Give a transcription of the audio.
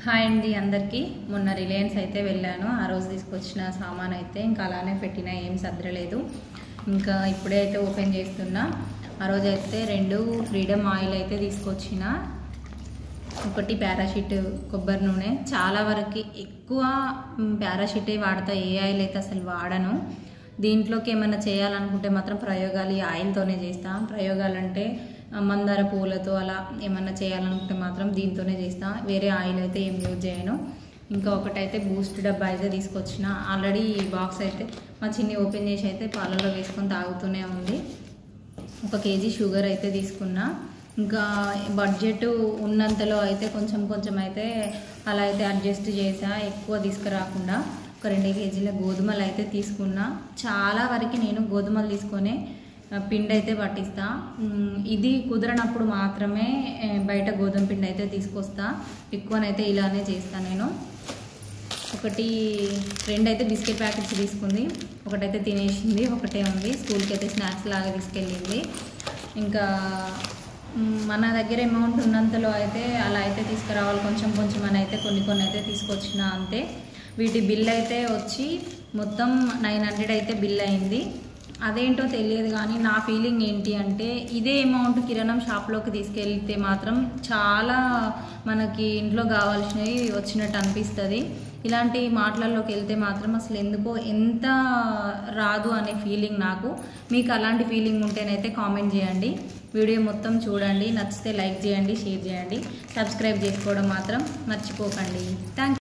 Hi అండి అందరికీ. మొన్న రిలయన్స్ అయితే వెళ్ళాను. ఆ రోజు తీసుకొచ్చిన సామాన్ అయితే ఇంకా అలానే పెట్టినా, ఏం సర్దలేదు. ఇంకా ఇప్పుడే అయితే ఓపెన్ చేస్తున్నా. ఆ రోజు అయితే 2 ఫ్రీడమ్ ఆయిల్ అయితే తీసుకొచ్చిన. ఒకటి పారాషూట్ కొబ్బరి నూనె. చాలా వరకు ఎక్కువ పారాషూటే వాడతా, ఏ ఆయిల్ అయితే అసలు వాడను. దీంట్లోకి ఏమైనా చేయాలనుకుంటే మాత్రం ప్రయోగాలు ఈ ఆయిల్తోనే చేస్తా. ప్రయోగాలంటే మందార పూలతో అలా ఏమన్నా చేయాలనుకుంటే మాత్రం దీంతోనే చేస్తా. వేరే ఆయిల్ అయితే ఏం యూజ్ చేయను. ఇంకా ఒకటైతే బూస్ట్ డబ్బా అయితే తీసుకొచ్చిన. ఆల్రెడీ ఈ బాక్స్ అయితే మా చిన్ని ఓపెన్ చేసి అయితే పాలలో వేసుకొని తాగుతూనే ఉంది. 1 కేజీ షుగర్ అయితే తీసుకున్నా. ఇంకా బడ్జెట్ ఉన్నంతలో అయితే కొంచెం అయితే అలా అయితే అడ్జస్ట్ చేసా, ఎక్కువ తీసుకురాకుండా. ఒక 2 కేజీల గోధుమలు అయితే తీసుకున్నా. చాలా వరకు నేను గోధుమలు తీసుకొని పిండి అయితే పట్టిస్తా. ఇది కుదరనప్పుడు మాత్రమే బయట గోధుమ పిండి అయితే తీసుకొస్తా. ఎక్కువనైతే ఇలానే చేస్తా నేను. 2 అయితే బిస్కెట్ ప్యాకెట్స్ తీసుకుంది. ఒకటైతే తినేసింది, ఒకటే ఉంది. స్కూల్కి అయితే స్నాక్స్ లాగా తీసుకెళ్ళింది. ఇంకా మన దగ్గర అమౌంట్ ఉన్నంతలో అయితే అలా అయితే తీసుకురావాలి. కొంచెం అని అయితే కొన్ని అయితే తీసుకొచ్చిన అంతే. వీటి బిల్ అయితే వచ్చి మొత్తం 900 అయితే బిల్ అయింది. అదేంటో తెలియదు కానీ నా ఫీలింగ్ ఏంటి అంటే, ఇదే అమౌంట్ కిరాణం షాప్లోకి తీసుకెళ్తే మాత్రం చాలా మనకి ఇంట్లో కావాల్సినవి వచ్చినట్టు అనిపిస్తుంది. ఇలాంటి మాటలలోకి వెళ్తే మాత్రం అసలు ఎందుకో ఎంత రాదు అనే ఫీలింగ్ నాకు. మీకు అలాంటి ఫీలింగ్ ఉంటేనైతే కామెంట్ చేయండి. వీడియో మొత్తం చూడండి, నచ్చితే లైక్ చేయండి, షేర్ చేయండి, సబ్స్క్రైబ్ చేసుకోవడం మాత్రం మర్చిపోకండి. Thank you.